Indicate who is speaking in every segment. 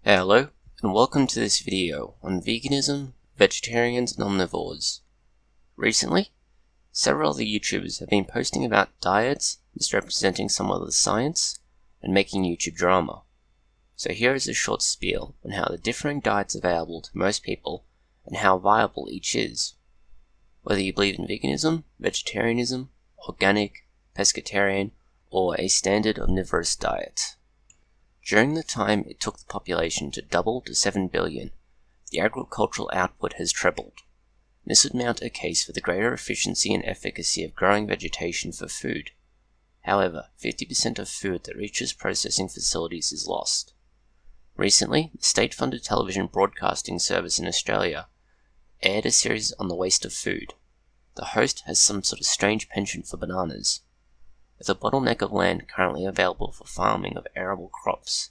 Speaker 1: Hello, and welcome to this video on veganism, vegetarians, and omnivores. Recently, several other YouTubers have been posting about diets, misrepresenting some of the science, and making YouTube drama. So here is a short spiel on how the differing diets available to most people and how viable each is. Whether you believe in veganism, vegetarianism, organic, pescetarian, or a standard omnivorous diet. During the time it took the population to double to 7 billion, the agricultural output has trebled. This would mount a case for the greater efficiency and efficacy of growing vegetation for food. However, 50% of food that reaches processing facilities is lost. Recently, the state-funded television broadcasting service in Australia aired a series on the waste of food. The host has some sort of strange penchant for bananas. With a bottleneck of land currently available for farming of arable crops,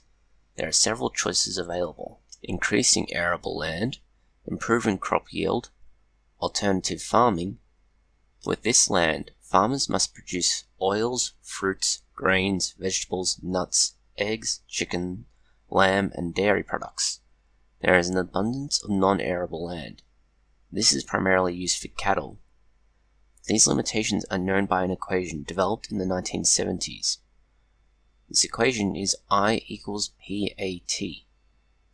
Speaker 1: there are several choices available: increasing arable land, improving crop yield, alternative farming. With this land, farmers must produce oils, fruits, grains, vegetables, nuts, eggs, chicken, lamb, and dairy products. There is an abundance of non-arable land. This is primarily used for cattle. These limitations are known by an equation developed in the 1970s. This equation is I equals PAT.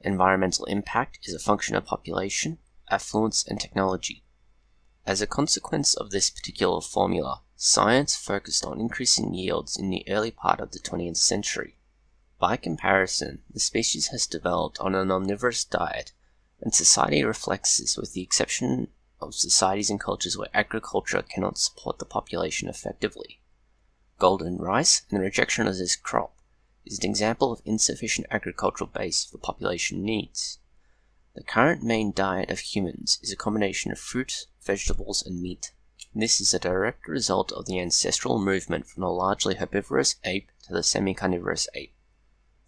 Speaker 1: Environmental impact is a function of population, affluence, and technology. As a consequence of this particular formula, science focused on increasing yields in the early part of the 20th century. By comparison, the species has developed on an omnivorous diet, and society reflects this with the exception of societies and cultures where agriculture cannot support the population effectively. Golden rice and the rejection of this crop is an example of insufficient agricultural base for population needs. The current main diet of humans is a combination of fruits, vegetables, and meat. This is a direct result of the ancestral movement from the largely herbivorous ape to the semi-carnivorous ape.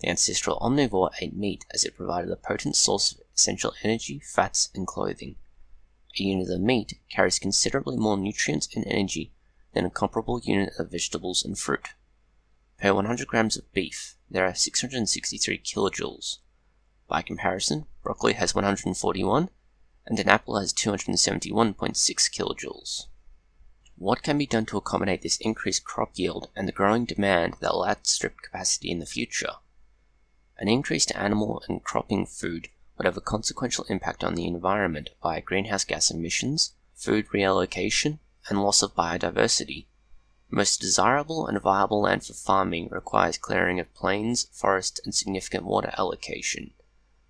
Speaker 1: The ancestral omnivore ate meat as it provided a potent source of essential energy, fats, and clothing. A unit of meat carries considerably more nutrients and energy than a comparable unit of vegetables and fruit. Per 100 grams of beef, there are 663 kilojoules. By comparison, broccoli has 141, and an apple has 271.6 kilojoules. What can be done to accommodate this increased crop yield and the growing demand that will outstrip capacity in the future? An increase to animal and cropping food would have a consequential impact on the environment via greenhouse gas emissions, food reallocation, and loss of biodiversity. The most desirable and viable land for farming requires clearing of plains, forests, and significant water allocation,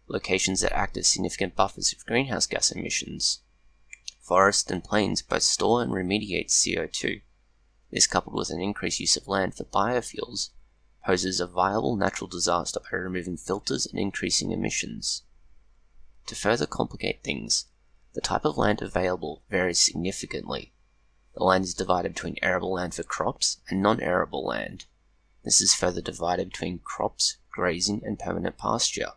Speaker 1: locations that act as significant buffers of greenhouse gas emissions. Forests and plains both store and remediate CO2. This, coupled with an increased use of land for biofuels, poses a viable natural disaster by removing filters and increasing emissions. To further complicate things, the type of land available varies significantly. The land is divided between arable land for crops and non-arable land. This is further divided between crops, grazing, and permanent pasture.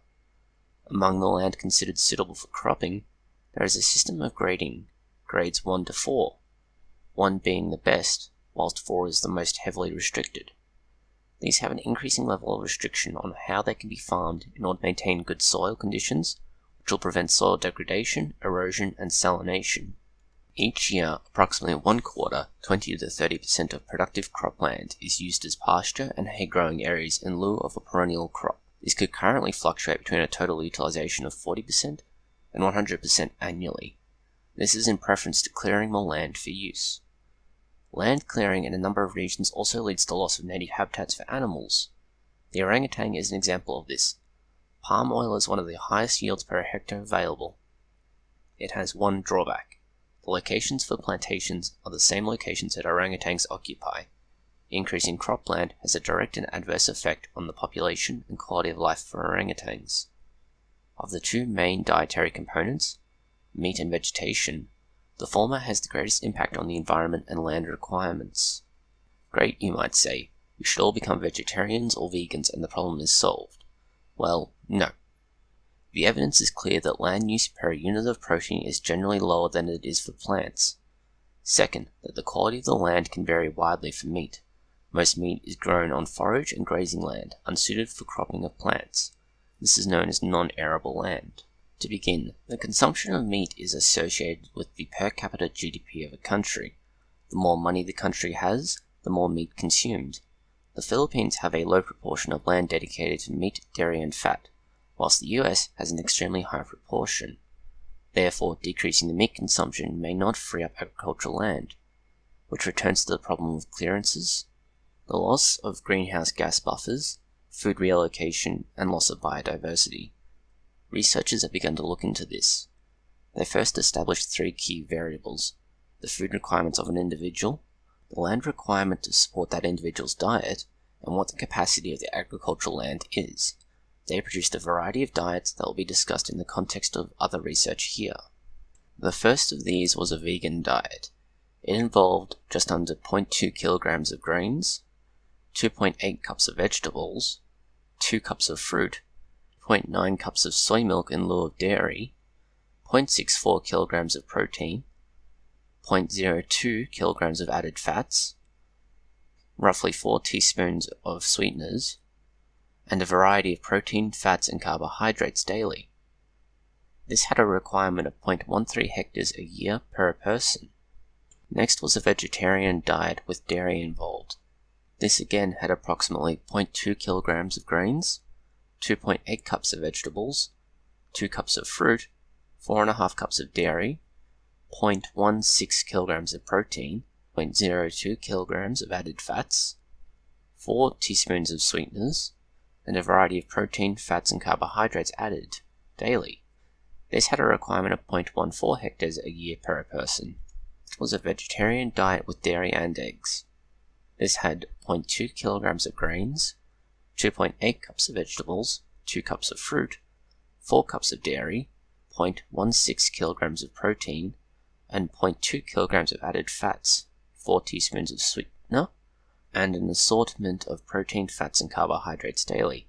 Speaker 1: Among the land considered suitable for cropping, there is a system of grading, grades 1 to 4, 1 being the best, whilst 4 is the most heavily restricted. These have an increasing level of restriction on how they can be farmed in order to maintain good soil conditions, which will prevent soil degradation, erosion, and salination. Each year, approximately 1/4, 20 to 30% of productive cropland is used as pasture and hay-growing areas in lieu of a perennial crop. This could currently fluctuate between a total utilization of 40% and 100% annually. This is in preference to clearing more land for use. Land clearing in a number of regions also leads to loss of native habitats for animals. The orangutan is an example of this. Palm oil is one of the highest yields per hectare available. It has one drawback. The locations for plantations are the same locations that orangutans occupy. Increasing cropland has a direct and adverse effect on the population and quality of life for orangutans. Of the two main dietary components, meat and vegetation, the former has the greatest impact on the environment and land requirements. Great, you might say. We should all become vegetarians or vegans and the problem is solved. Well, no. The evidence is clear that land use per unit of protein is generally lower than it is for plants. Second, that the quality of the land can vary widely for meat. Most meat is grown on forage and grazing land, unsuited for cropping of plants. This is known as non-arable land. To begin, the consumption of meat is associated with the per capita GDP of a country. The more money the country has, the more meat consumed. The Philippines have a low proportion of land dedicated to meat, dairy, and fat, whilst the US has an extremely high proportion. Therefore, decreasing the meat consumption may not free up agricultural land, which returns to the problem of clearances, the loss of greenhouse gas buffers, food reallocation, and loss of biodiversity. Researchers have begun to look into this. They first established 3 key variables: the food requirements of an individual, the land requirement to support that individual's diet, and what the capacity of the agricultural land is. They produced a variety of diets that will be discussed in the context of other research here. The first of these was a vegan diet. It involved just under 0.2 kilograms of grains, 2.8 cups of vegetables, 2 cups of fruit, 0.9 cups of soy milk in lieu of dairy, 0.64 kilograms of protein, 0.02 kilograms of added fats, roughly 4 teaspoons of sweeteners, and a variety of protein, fats, and carbohydrates daily. This had a requirement of 0.13 hectares a year per person. Next was a vegetarian diet with dairy involved. This again had approximately 0.2 kilograms of grains, 2.8 cups of vegetables, 2 cups of fruit, 4.5 cups of dairy, 0.16 kilograms of protein, 0.02 kilograms of added fats, 4 teaspoons of sweeteners, and a variety of protein, fats, and carbohydrates added daily. This had a requirement of 0.14 hectares a year per person. It was a vegetarian diet with dairy and eggs. This had 0.2 kilograms of grains, 2.8 cups of vegetables, 2 cups of fruit, 4 cups of dairy, 0.16 kilograms of protein, and 0.2 kilograms of added fats, 4 teaspoons of sweetener, and an assortment of protein, fats, and carbohydrates daily.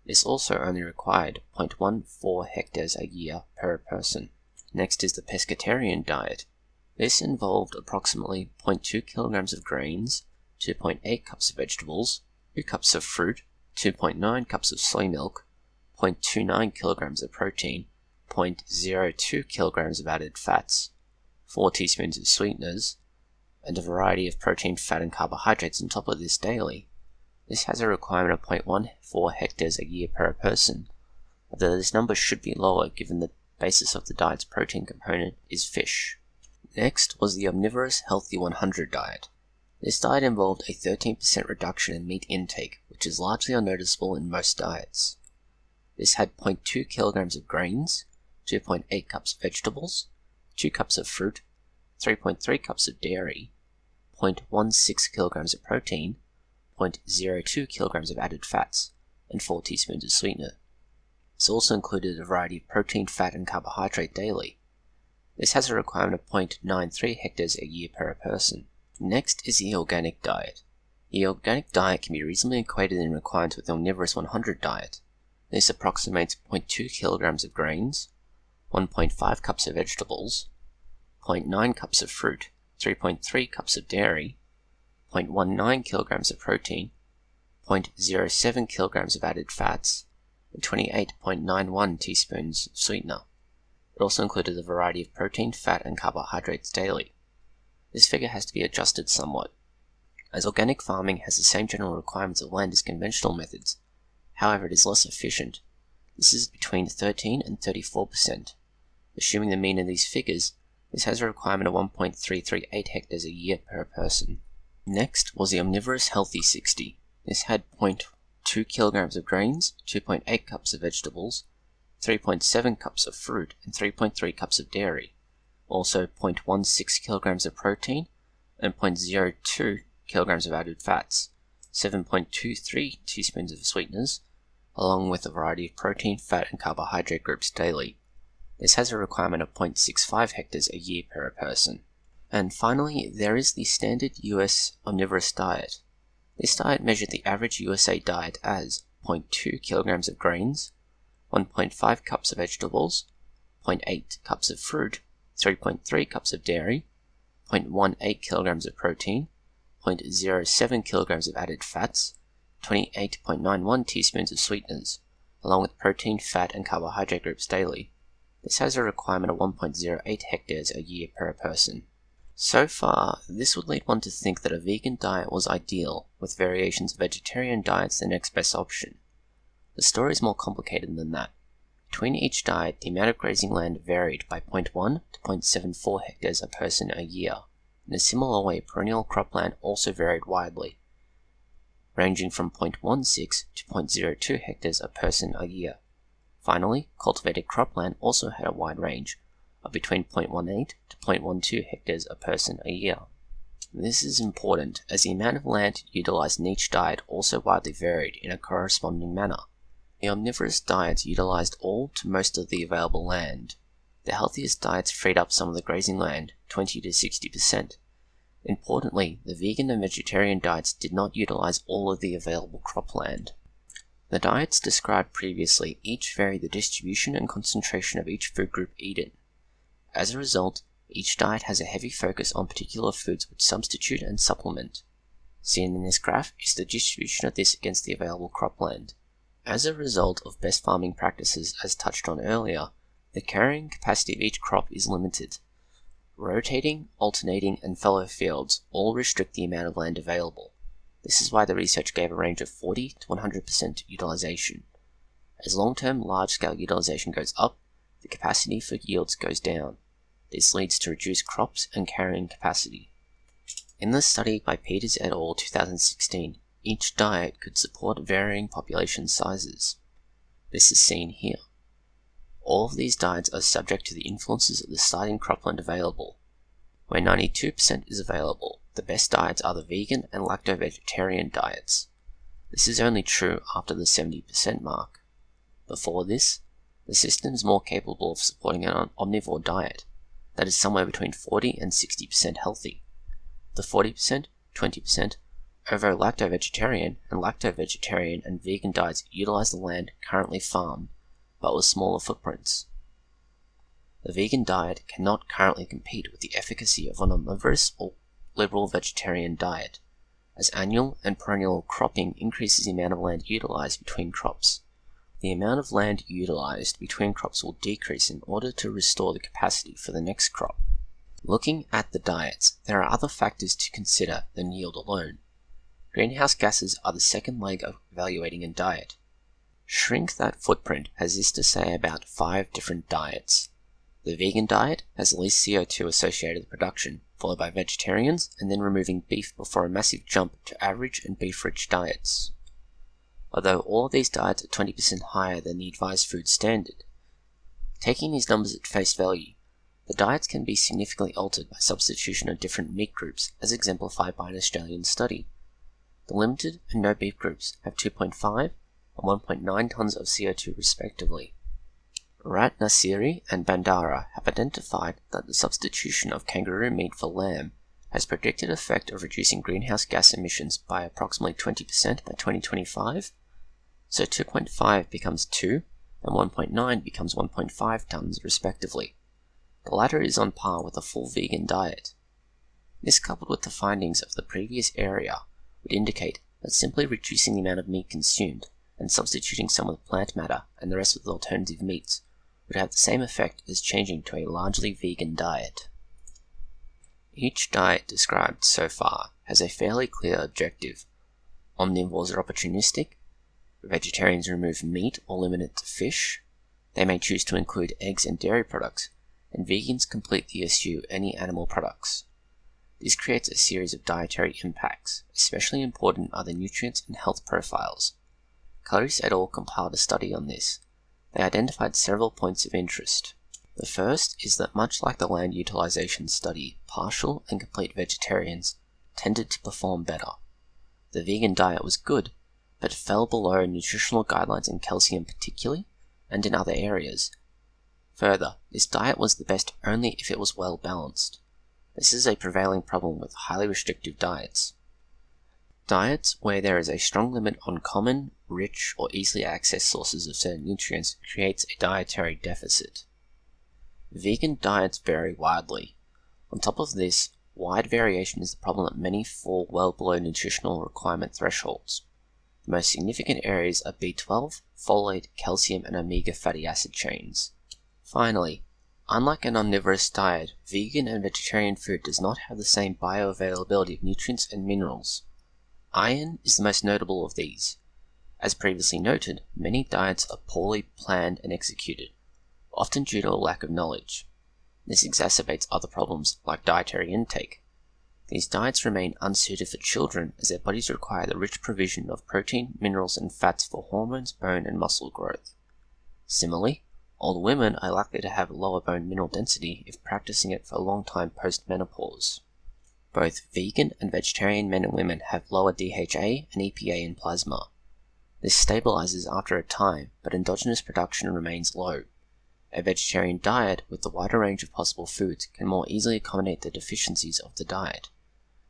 Speaker 1: This also only required 0.14 hectares a year per person. Next is the Pescetarian Diet. This involved approximately 0.2 kilograms of grains, 2.8 cups of vegetables, 2 cups of fruit, 2.9 cups of soy milk, 0.29 kilograms of protein, 0.02 kilograms of added fats, 4 teaspoons of sweeteners, and a variety of protein, fat, and carbohydrates on top of this daily. This has a requirement of 0.14 hectares a year per person, although this number should be lower given the basis of the diet's protein component is fish. Next was the Omnivorous Healthy 100 diet. This diet involved a 13% reduction in meat intake, which is largely unnoticeable in most diets. This had 0.2 kilograms of grains, 2.8 cups of vegetables, 2 cups of fruit, 3.3 cups of dairy, 0.16 kilograms of protein, 0.02 kilograms of added fats, and 4 teaspoons of sweetener. This also included a variety of protein, fat, and carbohydrate daily. This has a requirement of 0.93 hectares a year per person. Next is the organic diet. The organic diet can be reasonably equated in requirements with the Omnivorous 100 diet. This approximates 0.2 kilograms of grains, 1.5 cups of vegetables, 0.9 cups of fruit, 3.3 cups of dairy, 0.19 kilograms of protein, 0.07 kilograms of added fats, and 28.91 teaspoons of sweetener. It also included a variety of protein, fat, and carbohydrates daily. This figure has to be adjusted somewhat, as organic farming has the same general requirements of land as conventional methods. However, it is less efficient. This is between 13 and 34%. Assuming the mean of these figures, this has a requirement of 1.338 hectares a year per person. Next was the Omnivorous Healthy 60. This had 0.2 kilograms of grains, 2.8 cups of vegetables, 3.7 cups of fruit, and 3.3 cups of dairy. Also 0.16 kilograms of protein, and 0.02 kilograms of added fats, 7.23 teaspoons of sweeteners, along with a variety of protein, fat, and carbohydrate groups daily. This has a requirement of 0.65 hectares a year per person. And finally, there is the standard US Omnivorous Diet. This diet measured the average USA diet as 0.2 kilograms of grains, 1.5 cups of vegetables, 0.8 cups of fruit, 3.3 cups of dairy, 0.18 kilograms of protein, 0.07 kilograms of added fats, 28.91 teaspoons of sweeteners, along with protein, fat, and carbohydrate groups daily. This has a requirement of 1.08 hectares a year per person. So far, this would lead one to think that a vegan diet was ideal, with variations of vegetarian diets the next best option. The story is more complicated than that. Between each diet, the amount of grazing land varied by 0.1 to 0.74 hectares a person a year. In a similar way, perennial cropland also varied widely, ranging from 0.16 to 0.02 hectares a person a year. Finally, cultivated cropland also had a wide range, of between 0.18 to 0.12 hectares a person a year. This is important, as the amount of land utilized in each diet also widely varied in a corresponding manner. The omnivorous diets utilized all to most of the available land. The healthiest diets freed up some of the grazing land, 20 to 60%. Importantly, the vegan and vegetarian diets did not utilize all of the available cropland. The diets described previously each vary the distribution and concentration of each food group eaten. As a result, each diet has a heavy focus on particular foods which substitute and supplement. Seen in this graph is the distribution of this against the available cropland. As a result of best farming practices as touched on earlier, the carrying capacity of each crop is limited. Rotating, alternating, and fallow fields all restrict the amount of land available. This is why the research gave a range of 40 to 100% utilization. As long-term large-scale utilization goes up, the capacity for yields goes down. This leads to reduced crops and carrying capacity. In the study by Peters et al. 2016, each diet could support varying population sizes. This is seen here. All of these diets are subject to the influences of the starting cropland available. Where 92% is available, the best diets are the vegan and lacto-vegetarian diets. This is only true after the 70% mark. Before this, the system is more capable of supporting an omnivore diet that is somewhere between 40 and 60% healthy. The 40%, 20%, ovo-lacto-vegetarian and lacto-vegetarian and vegan diets utilize the land currently farmed, but with smaller footprints. The vegan diet cannot currently compete with the efficacy of an omnivorous or liberal vegetarian diet, as annual and perennial cropping increases the amount of land utilized between crops. The amount of land utilized between crops will decrease in order to restore the capacity for the next crop. Looking at the diets, there are other factors to consider than yield alone. Greenhouse gases are the second leg of evaluating a diet. Shrink That Footprint has this to say about 5 different diets. The vegan diet has the least CO2 associated with production, followed by vegetarians, and then removing beef before a massive jump to average and beef-rich diets. Although all of these diets are 20% higher than the advised food standard. Taking these numbers at face value, the diets can be significantly altered by substitution of different meat groups, as exemplified by an Australian study. The limited and no beef groups have 2.5 and 1.9 tons of CO2 respectively. Rat Nasiri and Bandara have identified that the substitution of kangaroo meat for lamb has predicted effect of reducing greenhouse gas emissions by approximately 20% by 2025, so 2.5 becomes 2 and 1.9 becomes 1.5 tons respectively. The latter is on par with a full vegan diet. This, coupled with the findings of the previous area, would indicate that simply reducing the amount of meat consumed and substituting some of the plant matter and the rest with alternative meats would have the same effect as changing to a largely vegan diet. Each diet described so far has a fairly clear objective. Omnivores are opportunistic. Vegetarians remove meat or limit it to fish. They may choose to include eggs and dairy products, and vegans completely eschew any animal products. This creates a series of dietary impacts. Especially important are the nutrients and health profiles. Clarice et al. Compiled a study on this. They identified several points of interest. The first is that much like the land utilization study, partial and complete vegetarians tended to perform better. The vegan diet was good, but fell below nutritional guidelines in calcium particularly, and in other areas. Further, this diet was the best only if it was well balanced. This is a prevailing problem with highly restrictive diets. Diets where there is a strong limit on common, rich, or easily accessed sources of certain nutrients creates a dietary deficit. Vegan diets vary widely. On top of this, wide variation is the problem that many fall well below nutritional requirement thresholds. The most significant areas are B12, folate, calcium, and omega fatty acid chains. Finally, unlike an omnivorous diet, vegan and vegetarian food does not have the same bioavailability of nutrients and minerals. Iron is the most notable of these. As previously noted, many diets are poorly planned and executed, often due to a lack of knowledge. This exacerbates other problems like dietary intake. These diets remain unsuited for children as their bodies require the rich provision of protein, minerals, and fats for hormones, bone, and muscle growth. Similarly, older women are likely to have lower bone mineral density if practicing it for a long time post-menopause. Both vegan and vegetarian men and women have lower DHA and EPA in plasma. This stabilizes after a time, but endogenous production remains low. A vegetarian diet with the wider range of possible foods can more easily accommodate the deficiencies of the diet.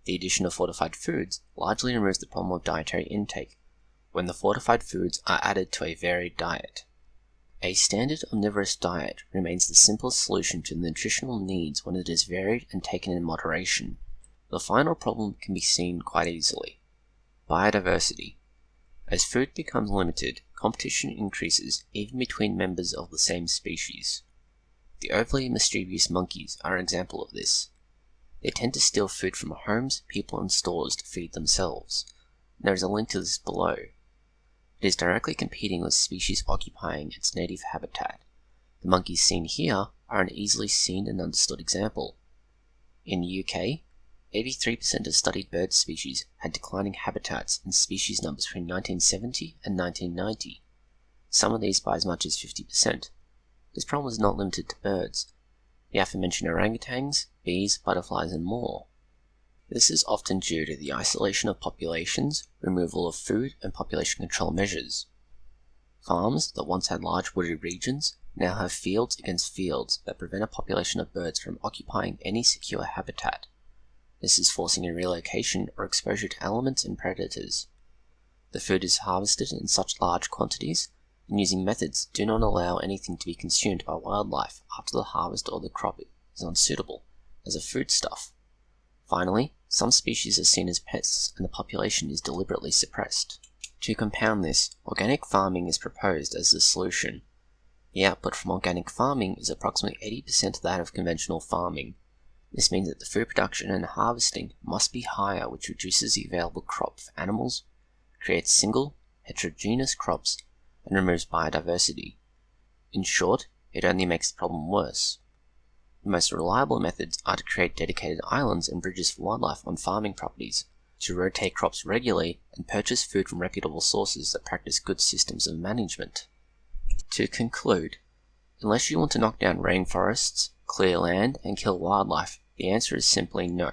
Speaker 1: The addition of fortified foods largely removes the problem of dietary intake, when the fortified foods are added to a varied diet. A standard omnivorous diet remains the simplest solution to the nutritional needs when it is varied and taken in moderation. The final problem can be seen quite easily. Biodiversity. As food becomes limited, competition increases even between members of the same species. The overly mischievous monkeys are an example of this. They tend to steal food from homes, people, and stores to feed themselves. There is a link to this below. It is directly competing with species occupying its native habitat. The monkeys seen here are an easily seen and understood example. In the UK, 83% of studied bird species had declining habitats and species numbers between 1970 and 1990. Some of these by as much as 50%. This problem is not limited to birds. The aforementioned orangutans, bees, butterflies, and more. This is often due to the isolation of populations, removal of food, and population control measures. Farms that once had large wooded regions now have fields against fields that prevent a population of birds from occupying any secure habitat. This is forcing a relocation or exposure to elements and predators. The food is harvested in such large quantities, and using methods do not allow anything to be consumed by wildlife after the harvest or the crop is unsuitable as a foodstuff. Finally, some species are seen as pests and the population is deliberately suppressed. To compound this, organic farming is proposed as the solution. The output from organic farming is approximately 80% that of conventional farming. This means that the food production and harvesting must be higher, which reduces the available crop for animals, creates single, heterogeneous crops, and removes biodiversity. In short, it only makes the problem worse. The most reliable methods are to create dedicated islands and bridges for wildlife on farming properties, to rotate crops regularly, and purchase food from reputable sources that practice good systems of management. To conclude, unless you want to knock down rainforests, clear land, and kill wildlife, the answer is simply no.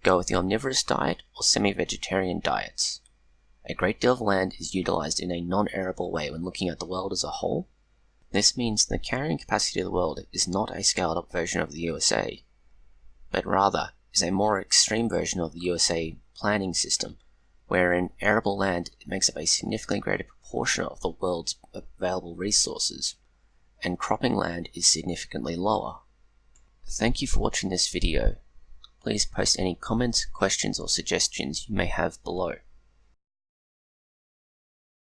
Speaker 1: Go with the omnivorous diet or semi-vegetarian diets. A great deal of land is utilized in a non-arable way when looking at the world as a whole. This means the carrying capacity of the world is not a scaled-up version of the USA, but rather is a more extreme version of the USA planning system, wherein arable land makes up a significantly greater proportion of the world's available resources, and cropping land is significantly lower. Thank you for watching this video. Please post any comments, questions, or suggestions you may have below.